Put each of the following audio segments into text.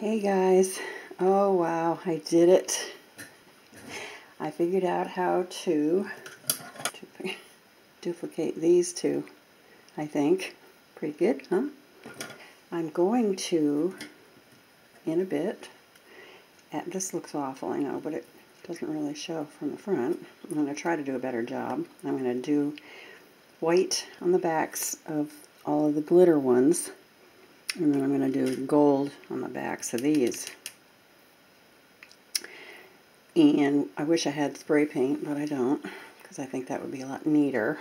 Hey guys, oh wow, I did it. I figured out how to duplicate these two, I think. Pretty good, huh? I'm going to, in a bit, this looks awful, I know, but it doesn't really show from the front. I'm going to try to do a better job. I'm going to do white on the backs of all of the glitter ones, and then I'm going to do gold on the backs of these. And I wish I had spray paint, but I don't, because I think that would be a lot neater.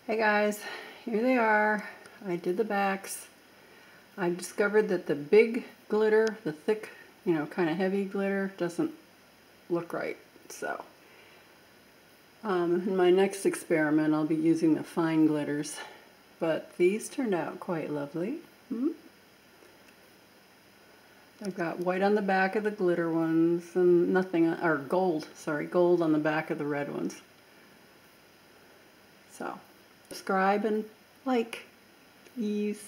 Hey guys, here they are. I did the backs. I discovered that the big glitter, the thick, kind of heavy glitter, doesn't look right. So, in my next experiment, I'll be using the fine glitters. But these turned out quite lovely. I've got white on the back of the glitter ones and or gold on the back of the red ones. So, subscribe and like, please.